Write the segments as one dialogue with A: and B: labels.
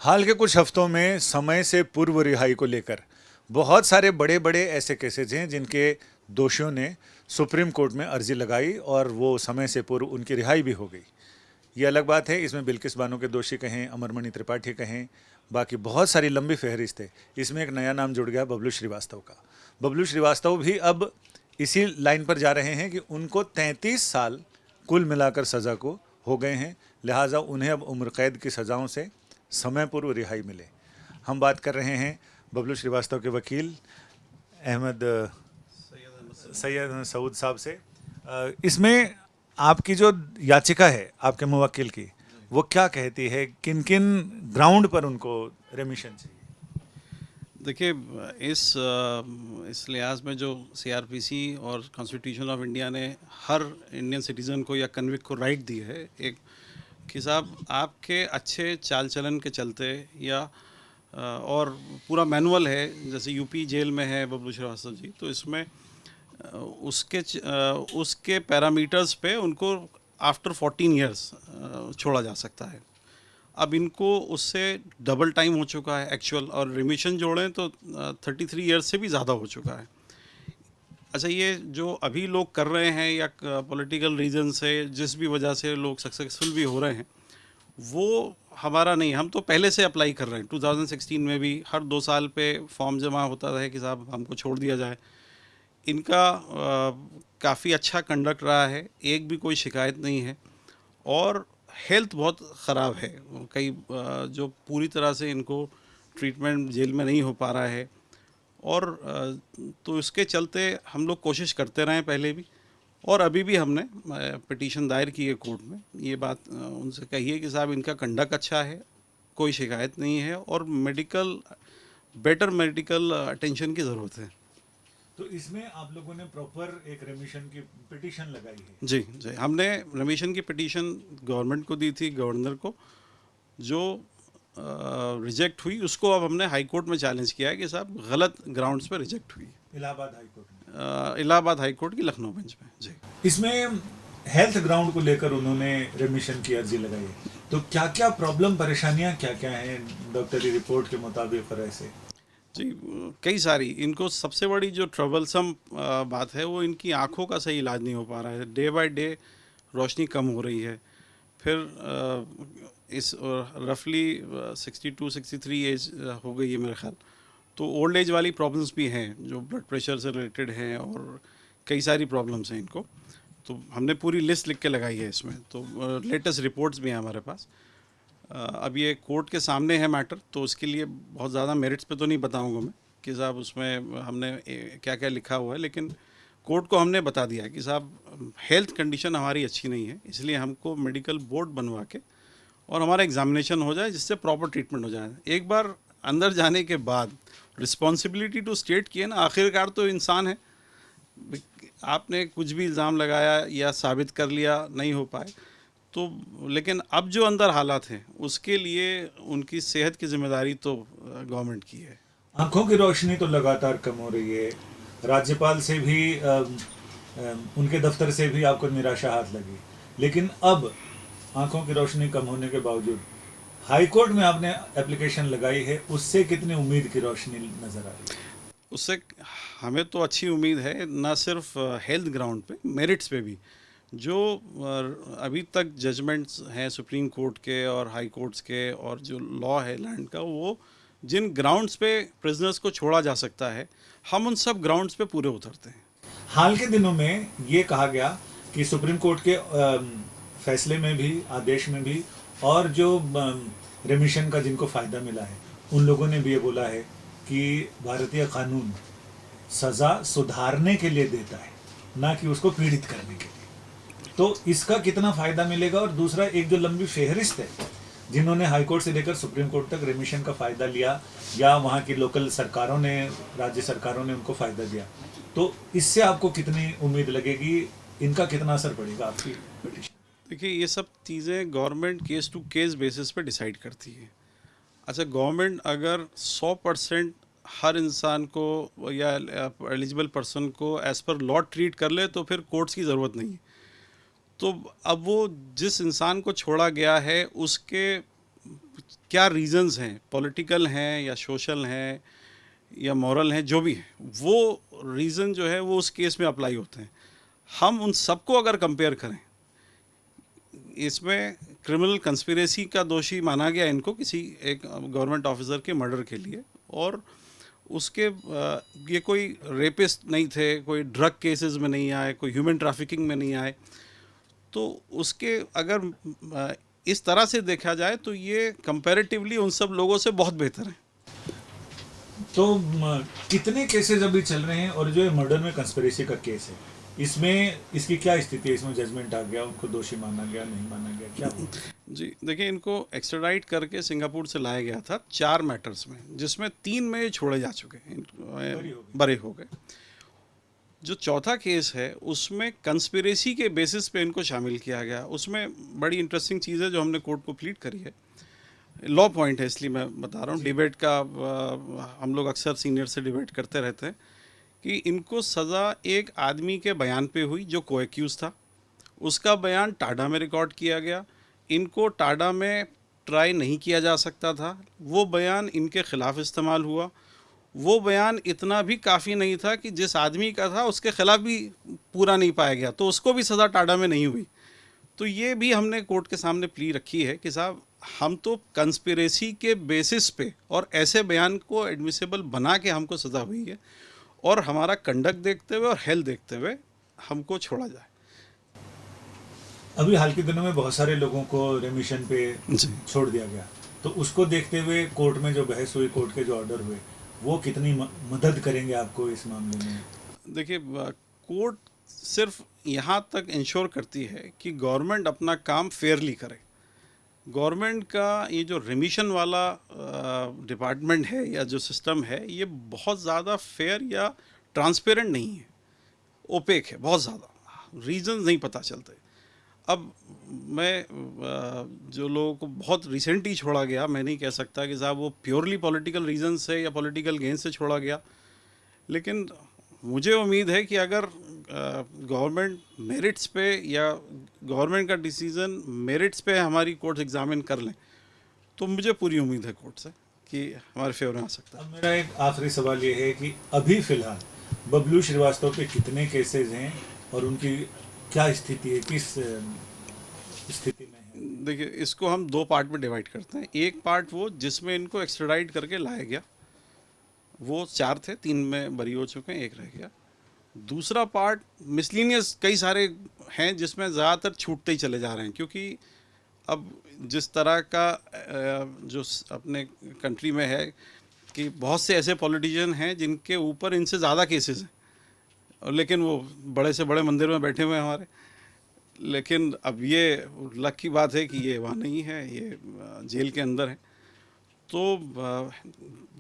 A: हाल के कुछ हफ्तों में समय से पूर्व रिहाई को लेकर बहुत सारे बड़े बड़े ऐसे केसेज हैं जिनके दोषियों ने सुप्रीम कोर्ट में अर्जी लगाई और वो समय से पूर्व उनकी रिहाई भी हो गई। ये अलग बात है, इसमें बिल्किस बानो के दोषी कहें, अमरमणि त्रिपाठी कहें, बाकी बहुत सारी लंबी फहरिस्त है। इसमें एक नया नाम जुड़ गया, बबलू श्रीवास्तव का। बबलू श्रीवास्तव भी अब इसी लाइन पर जा रहे हैं कि उनको 33 साल कुल मिलाकर सज़ा को हो गए हैं, लिहाजा उन्हें अब उम्र कैद की सज़ाओं से समय पूर्व रिहाई मिले। हम बात कर रहे हैं बबलू श्रीवास्तव के वकील अहमद सैयद सऊद साहब से। इसमें आपकी जो याचिका है आपके मुवक्किल की, वो क्या कहती है, किन किन ग्राउंड पर उनको रेमिशन चाहिए?
B: देखिए, इस लिहाज में जो सीआरपीसी और कॉन्स्टिट्यूशन ऑफ इंडिया ने हर इंडियन सिटीज़न को या कन्विक्ट को राइट दी है एक कि साहब आपके अच्छे चाल चलन के चलते या और पूरा मैनुअल है, जैसे यूपी जेल में है बबलू श्रीवास्तव जी, तो इसमें उसके पैरामीटर्स पे उनको आफ्टर 14 इयर्स छोड़ा जा सकता है। अब इनको उससे डबल टाइम हो चुका है एक्चुअल, और रिमिशन जोड़ें तो 33 इयर्स से भी ज़्यादा हो चुका है। अच्छा, ये जो अभी लोग कर रहे हैं या पॉलिटिकल रीज़न से जिस भी वजह से लोग सक्सेसफुल भी हो रहे हैं, वो हमारा नहीं। हम तो पहले से अप्लाई कर रहे हैं। 2016 में भी हर 2 साल पे फॉर्म जमा होता है कि साहब हमको छोड़ दिया जाए। इनका काफ़ी अच्छा कंडक्ट रहा है, एक भी कोई शिकायत नहीं है, और हेल्थ बहुत ख़राब है। कई जो पूरी तरह से इनको ट्रीटमेंट जेल में नहीं हो पा रहा है, और तो इसके चलते हम लोग कोशिश करते रहे पहले भी, और अभी भी हमने पिटीशन दायर की है कोर्ट में। ये बात उनसे कही है कि साहब इनका कंडक्ट अच्छा है, कोई शिकायत नहीं है, और बेटर मेडिकल अटेंशन की ज़रूरत है।
A: तो इसमें आप लोगों ने प्रॉपर एक रेमिशन की पिटीशन लगाई है?
B: जी जी, हमने रेमिशन की पिटीशन गवर्नमेंट को दी थी, गवर्नर को, जो रिजेक्ट हुई। उसको अब हमने हाई कोर्ट में चैलेंज किया है कि साहब गलत ग्राउंड्स पर रिजेक्ट हुई।
A: इलाहाबाद हाई कोर्ट में?
B: इलाहाबाद हाई कोर्ट की लखनऊ बेंच में। जी,
A: इसमें हेल्थ ग्राउंड को लेकर उन्होंने रेमिशन की अर्जी लगाई है, तो क्या क्या प्रॉब्लम, परेशानियां क्या क्या हैं डॉक्टरी रिपोर्ट के मुताबिक और ऐसे?
B: जी, कई सारी। इनको सबसे बड़ी जो ट्रबलसम बात है वो इनकी आँखों का सही इलाज नहीं हो पा रहा है। डे बाय डे रोशनी कम हो रही है। फिर इस रफली 62-63 एज हो गई है मेरे ख्याल। तो ओल्ड एज वाली प्रॉब्लम्स भी हैं जो ब्लड प्रेशर से रिलेटेड हैं, और कई सारी प्रॉब्लम्स हैं इनको। तो हमने पूरी लिस्ट लिख के लगाई है इसमें। तो लेटेस्ट रिपोर्ट्स भी हैं हमारे पास। अब ये कोर्ट के सामने है मैटर, तो उसके लिए बहुत ज़्यादा मेरिट्स पे तो नहीं बताऊंगा मैं कि साहब उसमें हमने क्या क्या लिखा हुआ है, लेकिन कोर्ट को हमने बता दिया कि साहब हेल्थ कंडीशन हमारी अच्छी नहीं है, इसलिए हमको मेडिकल बोर्ड बनवा के और हमारा एग्जामिनेशन हो जाए, जिससे प्रॉपर ट्रीटमेंट हो जाए। एक बार अंदर जाने के बाद रिस्पॉन्सिबिलिटी टू स्टेट की है ना, आखिरकार तो इंसान है। आपने कुछ भी इल्ज़ाम लगाया या साबित कर लिया, नहीं हो पाए तो, लेकिन अब जो अंदर हालात हैं उसके लिए उनकी सेहत की जिम्मेदारी तो गवर्नमेंट की है।
A: आंखों की रोशनी तो लगातार कम हो रही है, राज्यपाल से भी उनके दफ्तर से भी आपको निराशा हाथ लगी, लेकिन अब आंखों की रोशनी कम होने के बावजूद हाई कोर्ट में आपने एप्लीकेशन लगाई है, उससे कितनी उम्मीद की रोशनी नजर आ रही है?
B: उससे हमें तो अच्छी उम्मीद है, ना सिर्फ हेल्थ ग्राउंड पे, मेरिट्स पे भी। जो अभी तक जजमेंट्स हैं सुप्रीम कोर्ट के और हाई कोर्ट्स के, और जो लॉ है लैंड का, वो जिन ग्राउंड्स पे प्रिजनर्स को छोड़ा जा सकता है, हम उन सब ग्राउंड्स पे पूरे उतरते हैं।
A: हाल के दिनों में ये कहा गया कि सुप्रीम कोर्ट के फैसले में भी, आदेश में भी, और जो रेमिशन का जिनको फ़ायदा मिला है उन लोगों ने भी ये बोला है कि भारतीय कानून सज़ा सुधारने के लिए देता है, ना कि उसको पीड़ित करने के लिए। तो इसका कितना फ़ायदा मिलेगा? और दूसरा, एक जो लंबी फेहरिस्त है जिन्होंने हाई कोर्ट से लेकर सुप्रीम कोर्ट तक रेमिशन का फ़ायदा लिया, या वहाँ की लोकल सरकारों ने, राज्य सरकारों ने उनको फ़ायदा दिया, तो इससे आपको कितनी उम्मीद लगेगी? इनका कितना असर पड़ेगा आपकी पिटीशन?
B: देखिए, ये सब चीज़ें government case to case basis पे डिसाइड करती है। अच्छा, गवर्नमेंट अगर 100% हर इंसान को या एलिजिबल पर्सन को एज़ पर लॉ ट्रीट कर ले, तो फिर कोर्ट्स की ज़रूरत नहीं है। तो अब वो जिस इंसान को छोड़ा गया है उसके क्या रीजंस हैं, पॉलिटिकल हैं या सोशल हैं या मॉरल हैं, जो भी है, वो रीज़न जो है वो उस केस में अप्लाई होते हैं। हम उन सबको अगर कंपेयर करें, इसमें क्रिमिनल कंस्पिरेसी का दोषी माना गया इनको किसी एक गवर्नमेंट ऑफिसर के मर्डर के लिए, और उसके ये कोई रेपिस्ट नहीं थे, कोई ड्रग केसेस में नहीं आए, कोई ह्यूमन ट्रैफिकिंग में नहीं आए। तो उसके अगर इस तरह से देखा जाए तो ये कंपैरेटिवली उन सब लोगों से बहुत बेहतर है।
A: तो कितने केसेस अभी चल रहे हैं, और जो ये मर्डर में कंस्पिरेसी का केस है, इसमें इसकी क्या स्थिति है? इसमें जजमेंट आ गया, उनको दोषी माना गया, नहीं माना गया, क्या हुआ?
B: जी देखिए, इनको एक्स्ट्राडाइट करके सिंगापुर से लाया गया था 4 मैटर्स में, जिसमें 3 में ये छोड़े जा चुके हैं, बरी हो गए। जो चौथा केस है उसमें कंस्पिरेसी के बेसिस पे इनको शामिल किया गया। उसमें बड़ी इंटरेस्टिंग चीज़ है जो हमने कोर्ट को प्लीड करी है, लॉ पॉइंट है इसलिए मैं बता रहा हूँ। डिबेट का हम लोग अक्सर सीनियर से डिबेट करते रहते हैं कि इनको सज़ा एक आदमी के बयान पे हुई जो को एक्यूज़ था। उसका बयान टाडा में रिकॉर्ड किया गया। इनको टाडा में ट्राई नहीं किया जा सकता था, वो बयान इनके ख़िलाफ़ इस्तेमाल हुआ। वो बयान इतना भी काफ़ी नहीं था कि जिस आदमी का था उसके ख़िलाफ़ भी पूरा नहीं पाया गया, तो उसको भी सज़ा टाडा में नहीं हुई। तो ये भी हमने कोर्ट के सामने प्ली रखी है कि साहब, हम तो कंस्पिरेसी के बेसिस पे और ऐसे बयान को एडमिसिबल बना के हमको सज़ा हुई है, और हमारा कंडक्ट देखते हुए और हेल्थ देखते हुए हमको छोड़ा जाए।
A: अभी हाल के दिनों में बहुत सारे लोगों को रेमिशन पे छोड़ दिया गया, तो उसको देखते हुए कोर्ट में जो बहस हुई, कोर्ट के जो ऑर्डर हुए, वो कितनी मदद करेंगे आपको इस मामले में?
B: देखिए, कोर्ट सिर्फ यहाँ तक इंश्योर करती है कि गवर्नमेंट अपना काम फेयरली करे। गवर्नमेंट का ये जो रेमिशन वाला डिपार्टमेंट है या जो सिस्टम है, ये बहुत ज़्यादा फेयर या ट्रांसपेरेंट नहीं है, ओपेक है बहुत ज़्यादा, रीज़न नहीं पता चलते। अब मैं जो लोगों को बहुत रिसेंटली छोड़ा गया, मैं नहीं कह सकता कि साहब वो प्योरली पॉलिटिकल रीज़न से या पॉलिटिकल गेन से छोड़ा गया, लेकिन मुझे उम्मीद है कि अगर गवर्नमेंट मेरिट्स पे या गवर्नमेंट का डिसीज़न मेरिट्स पे हमारी कोर्ट एग्जामिन कर लें, तो मुझे पूरी उम्मीद है कोर्ट से कि हमारे फेवर में आ सकता है।
A: अब मेरा एक आखिरी सवाल ये है कि अभी फ़िलहाल बबलू श्रीवास्तव पे कितने केसेस हैं और उनकी क्या स्थिति है, किस स्थिति में है?
B: देखिए, इसको हम 2 पार्ट में डिवाइड करते हैं। एक पार्ट वो जिसमें इनको एक्स्ट्राडाइट करके लाया गया, वो 4 थे, 3 में बरी हो चुके हैं, 1 रह गया। दूसरा पार्ट मिसलिनियस कई सारे हैं जिसमें ज़्यादातर छूटते ही चले जा रहे हैं, क्योंकि अब जिस तरह का जो अपने कंट्री में है कि बहुत से ऐसे पॉलिटिशियन हैं जिनके ऊपर इनसे ज़्यादा केसेस हैं, और लेकिन वो बड़े से बड़े मंदिर में बैठे हुए हैं हमारे। लेकिन अब ये लक की बात है कि ये वहाँ नहीं है, ये जेल के अंदर है। तो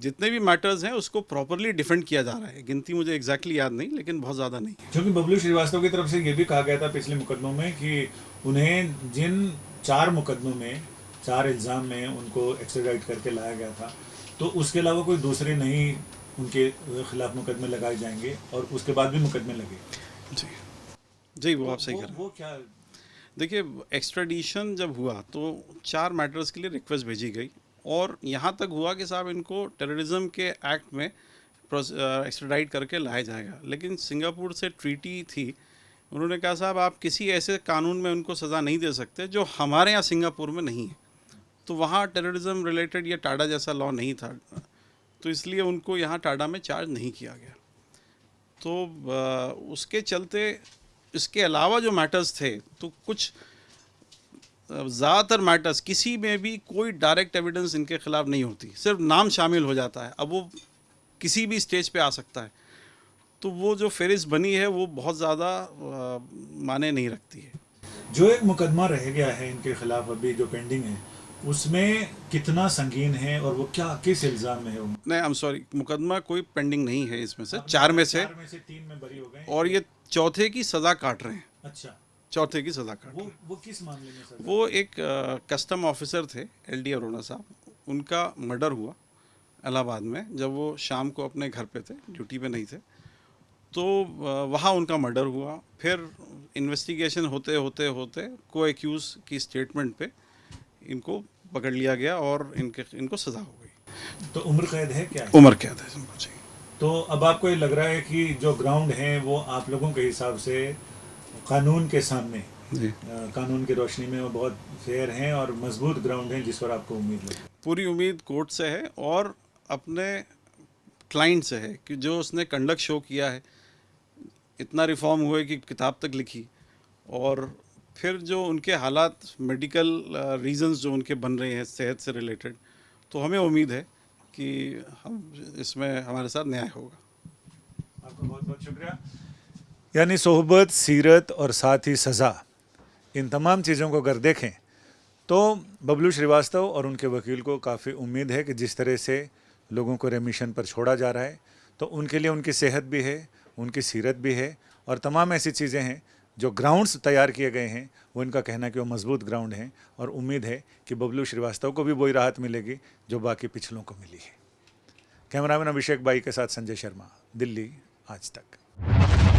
B: जितने भी मैटर्स हैं उसको प्रॉपरली डिफेंड किया जा रहा है। गिनती मुझे एग्जैक्टली याद नहीं, लेकिन बहुत ज़्यादा नहीं है।
A: क्योंकि बबलू श्रीवास्तव की तरफ से ये भी कहा गया था पिछले मुकदमों में कि उन्हें जिन 4 मुकदमों में 4 इल्ज़ाम में उनको एक्स्ट्राडाइट करके लाया गया था, तो उसके अलावा कोई दूसरे नहीं उनके खिलाफ मुकदमे लगाए जाएंगे, और उसके बाद भी मुकदमे लगे।
B: जी जी, वो आप सही कर रहे हैं।
A: वो क्या?
B: देखिए, एक्स्ट्राडिशन जब हुआ तो 4 मैटर्स के लिए रिक्वेस्ट भेजी गई, और यहाँ तक हुआ कि साहब इनको टेररिज्म के एक्ट में एक्स्ट्राडाइट करके लाया जाएगा, लेकिन सिंगापुर से ट्रीटी थी। उन्होंने कहा साहब, आप किसी ऐसे कानून में उनको सज़ा नहीं दे सकते जो हमारे यहाँ सिंगापुर में नहीं है। तो वहाँ टेररिज्म रिलेटेड या टाडा जैसा लॉ नहीं था, तो इसलिए उनको यहाँ टाडा में चार्ज नहीं किया गया। तो उसके चलते इसके अलावा जो मैटर्स थे, तो कुछ ज़्यादातर मैटर्स किसी में भी कोई डायरेक्ट एविडेंस इनके ख़िलाफ़ नहीं होती, सिर्फ नाम शामिल हो जाता है। अब वो किसी भी स्टेज पे आ सकता है, तो वो जो फेरिस्त बनी है वो बहुत ज़्यादा माने नहीं रखती है।
A: जो एक मुकदमा रह गया है इनके खिलाफ अभी जो पेंडिंग है, उसमें कितना संगीन है और वो क्या, किस इल्ज़ाम में है? वो
B: नहीं, आई एम सॉरी, मुकदमा कोई पेंडिंग नहीं है इसमें से। 4 में से
A: 3 में बरी हो गए,
B: और ये चौथे की सज़ा काट रहे हैं।
A: अच्छा,
B: चौथे की सज़ा काट रहे हैं।
A: वो किस मामले में सर?
B: वो एक कस्टम ऑफिसर थे, LD अरोड़ा साहब, उनका मर्डर हुआ इलाहाबाद में। जब वो शाम को अपने घर पे थे, ड्यूटी पे नहीं थे, तो वहाँ उनका मर्डर हुआ। फिर इन्वेस्टिगेशन होते होते होते को एक्यूज़ की स्टेटमेंट पे इनको पकड़ लिया गया और इनको सज़ा हो गई।
A: तो उम्र कैद है क्या है?
B: उम्र कैद है इनको चाहिए।
A: तो अब आपको ये लग रहा है कि जो ग्राउंड है वो आप लोगों के हिसाब से कानून के सामने,
B: जी,
A: कानून की रोशनी में वो बहुत फेयर हैं और मजबूत ग्राउंड हैं जिस पर आपको उम्मीद है?
B: पूरी उम्मीद कोर्ट से है और अपने क्लाइंट से है कि जो उसने कंडक्ट शो किया है, इतना रिफॉर्म हुए कि किताब तक लिखी, और फिर जो उनके हालात, मेडिकल रीजंस जो उनके बन रहे हैं सेहत से रिलेटेड, तो हमें उम्मीद है कि हम इसमें हमारे साथ न्याय होगा।
A: आपका बहुत बहुत शुक्रिया। यानी सोहबत, सीरत और साथ ही सज़ा, इन तमाम चीज़ों को अगर देखें तो बबलू श्रीवास्तव और उनके वकील को काफ़ी उम्मीद है कि जिस तरह से लोगों को रेमिशन पर छोड़ा जा रहा है तो उनके लिए उनकी सेहत भी है, उनकी सीरत भी है और तमाम ऐसी चीज़ें हैं जो ग्राउंड्स तैयार किए गए हैं, वो इनका कहना है कि वो मजबूत ग्राउंड हैं और उम्मीद है कि बबलू श्रीवास्तव को भी वही राहत मिलेगी जो बाकी पिछलों को मिली है। कैमरामैन अभिषेक बाई के साथ संजय शर्मा, दिल्ली आज तक।